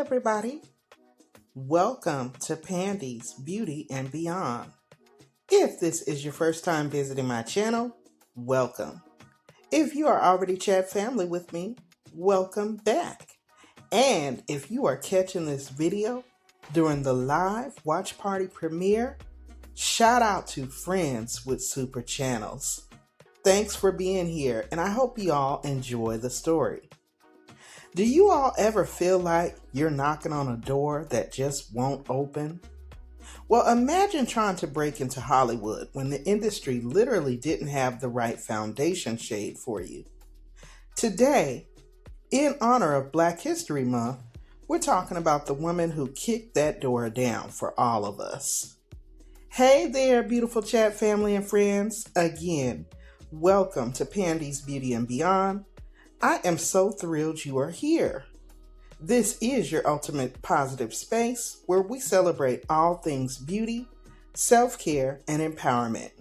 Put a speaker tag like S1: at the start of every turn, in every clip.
S1: everybody. Welcome to Pandi's Beauty and Beyond. If this is your first time visiting my channel, welcome. If you are already chat family with me, welcome back. And if you are catching this video during the live watch party premiere, shout out to friends with super channels. Thanks for being here, and I hope you all enjoy the story. Do you all ever feel like you're knocking on a door that just won't open? Well, imagine trying to break into Hollywood when the industry literally didn't have the right foundation shade for you. Today, in honor of Black History Month, we're talking about the woman who kicked that door down for all of us. Hey there, beautiful chat family and friends. Again, welcome to Pandi's Beauty and Beyond. I am so thrilled you are here. This is your ultimate positive space where we celebrate all things beauty, self-care, and empowerment.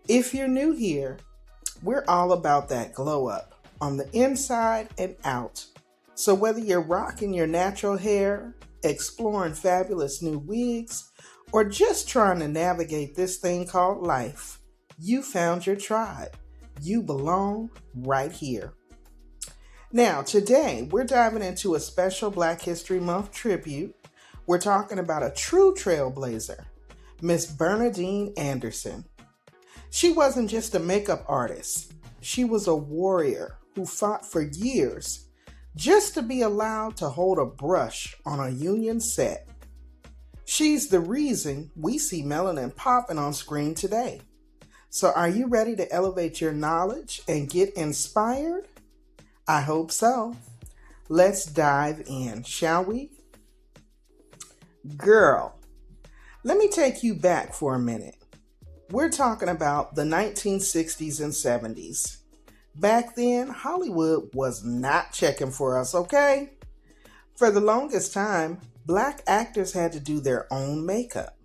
S1: If you're new here, we're all about that glow up on the inside and out. So whether you're rocking your natural hair, exploring fabulous new wigs, or just trying to navigate this thing called life, you found your tribe. You belong right here. Now, today, we're diving into a special Black History Month tribute. We're talking about a true trailblazer, Miss Bernadine Anderson. She wasn't just a makeup artist. She was a warrior who fought for years just to be allowed to hold a brush on a union set. She's the reason we see melanin popping on screen today. So are you ready to elevate your knowledge and get inspired? I hope so. Let's dive in, shall we? Girl, let me take you back for a minute. We're talking about the 1960s and 70s. Back then, Hollywood was not checking for us, okay? For the longest time, Black actors had to do their own makeup.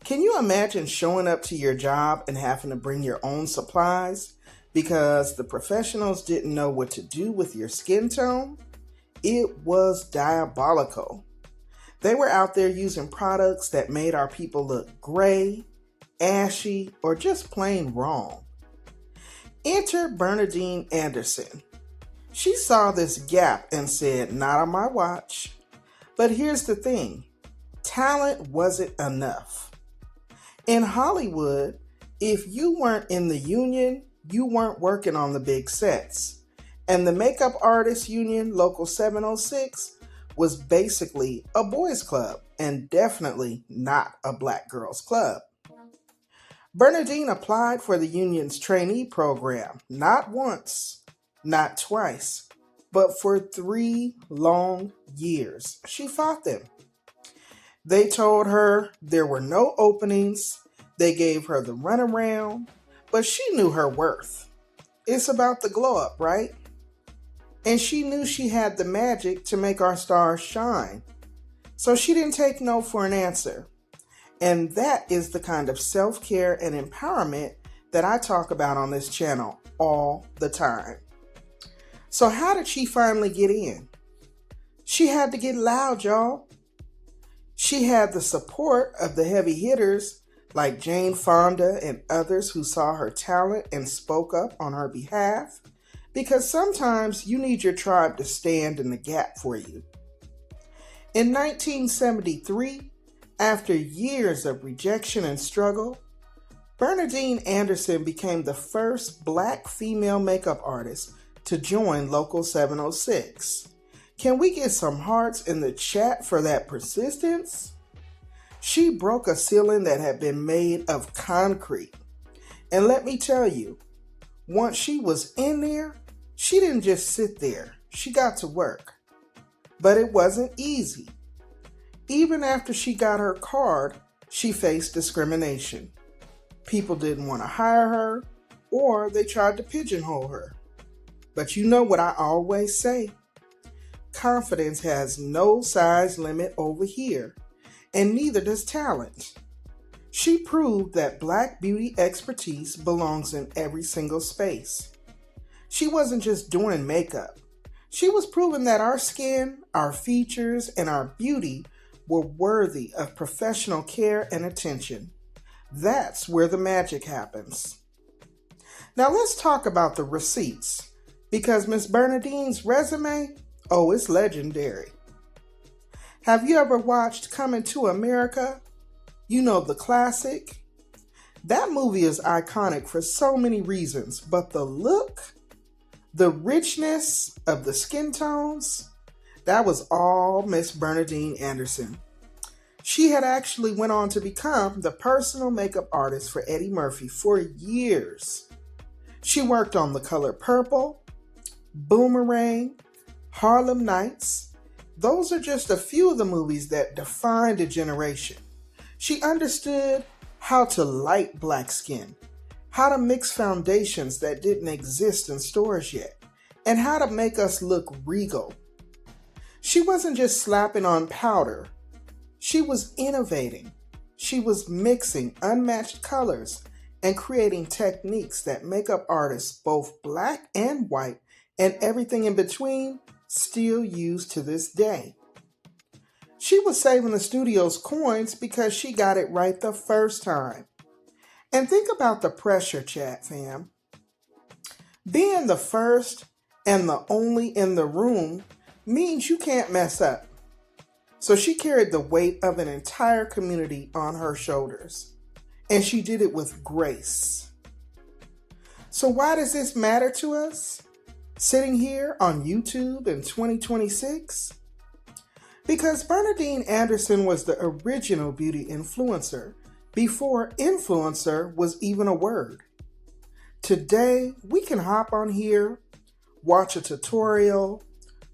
S1: Can you imagine showing up to your job and having to bring your own supplies because the professionals didn't know what to do with your skin tone? It was diabolical. They were out there using products that made our people look gray, ashy, or just plain wrong. Enter Bernadine Anderson. She saw this gap and said, "Not on my watch." But here's the thing, talent wasn't enough. In Hollywood, if you weren't in the union, you weren't working on the big sets. And the Makeup Artists Union, Local 706, was basically a boys' club and definitely not a Black girls' club. Bernadine applied for the union's trainee program, not once, not twice, but for 3 long years. She fought them. They told her there were no openings. They gave her the runaround. But she knew her worth. It's about the glow up, right? And she knew she had the magic to make our stars shine. So she didn't take no for an answer. And that is the kind of self-care and empowerment that I talk about on this channel all the time. So how did she finally get in? She had to get loud, y'all. She had the support of the heavy hitters like Jane Fonda and others who saw her talent and spoke up on her behalf, because sometimes you need your tribe to stand in the gap for you. In 1973, after years of rejection and struggle, Bernadine Anderson became the first Black female makeup artist to join Local 706. Can we get some hearts in the chat for that persistence? She broke a ceiling that had been made of concrete. And let me tell you, once she was in there, she didn't just sit there. She got to work. But it wasn't easy. Even after she got her card, she faced discrimination. People didn't want to hire her, or they tried to pigeonhole her. But you know what I always say? Confidence has no size limit over here. And neither does talent. She proved that Black beauty expertise belongs in every single space. She wasn't just doing makeup. She was proving that our skin, our features, and our beauty were worthy of professional care and attention. That's where the magic happens. Now let's talk about the receipts, because Miss Bernadine's resume, oh, it's legendary. Have you ever watched Coming to America? You know, the classic. That movie is iconic for so many reasons, but the look, the richness of the skin tones, that was all Miss Bernadine Anderson. She had actually went on to become the personal makeup artist for Eddie Murphy for years. She worked on The Color Purple, Boomerang, Harlem Nights. Those are just a few of the movies that defined a generation. She understood how to light black skin, how to mix foundations that didn't exist in stores yet, and how to make us look regal. She wasn't just slapping on powder. She was innovating. She was mixing unmatched colors and creating techniques that makeup artists, both black and white, and everything in between, still use to this day. She was saving the studio's coins because she got it right the first time. And think about the pressure, chat fam. Being the first and the only in the room means you can't mess up. So she carried the weight of an entire community on her shoulders. And she did it with grace. So why does this matter to us? Sitting here on YouTube in 2026? Because Bernadine Anderson was the original beauty influencer before influencer was even a word. Today, we can hop on here, watch a tutorial,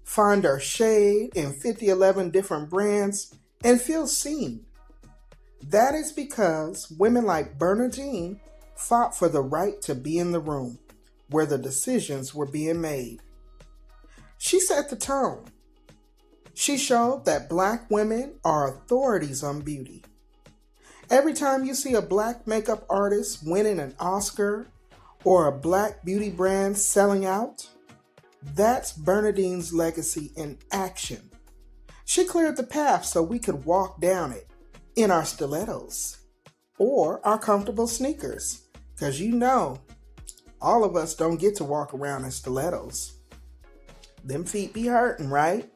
S1: find our shade in 11 different brands, and feel seen. That is because women like Bernadine fought for the right to be in the room where the decisions were being made. She set the tone. She showed that black women are authorities on beauty. Every time you see a black makeup artist winning an Oscar or a black beauty brand selling out, that's Bernadine's legacy in action. She cleared the path so we could walk down it in our stilettos or our comfortable sneakers, because you know, all of us don't get to walk around in stilettos. Them feet be hurting, right?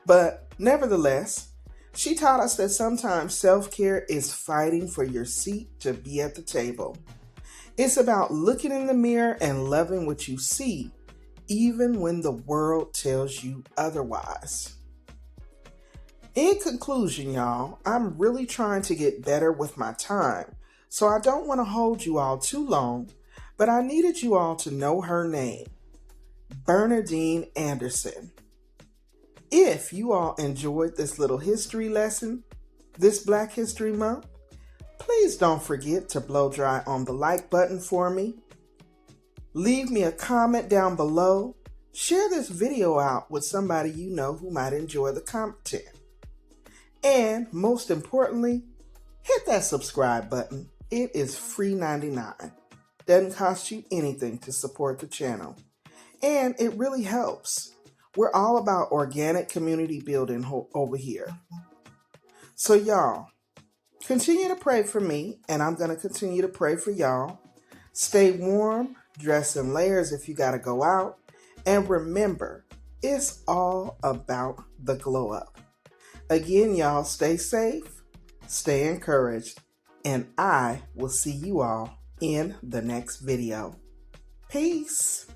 S1: But nevertheless, she taught us that sometimes self-care is fighting for your seat to be at the table. It's about looking in the mirror and loving what you see, even when the world tells you otherwise. In conclusion, y'all, I'm really trying to get better with my time, so I don't want to hold you all too long, but I needed you all to know her name, Bernadine Anderson. If you all enjoyed this little history lesson this Black History Month, please don't forget to blow dry on the like button for me. Leave me a comment down below. Share this video out with somebody you know who might enjoy the content. And most importantly, hit that subscribe button. It is free 99. Doesn't cost you anything to support the channel. And it really helps. We're all about organic community building over here. So y'all, continue to pray for me, and I'm going to continue to pray for y'all. Stay warm, dress in layers if you got to go out, and remember, it's all about the glow up. Again, y'all, stay safe, stay encouraged, and I will see you all in the next video. Peace.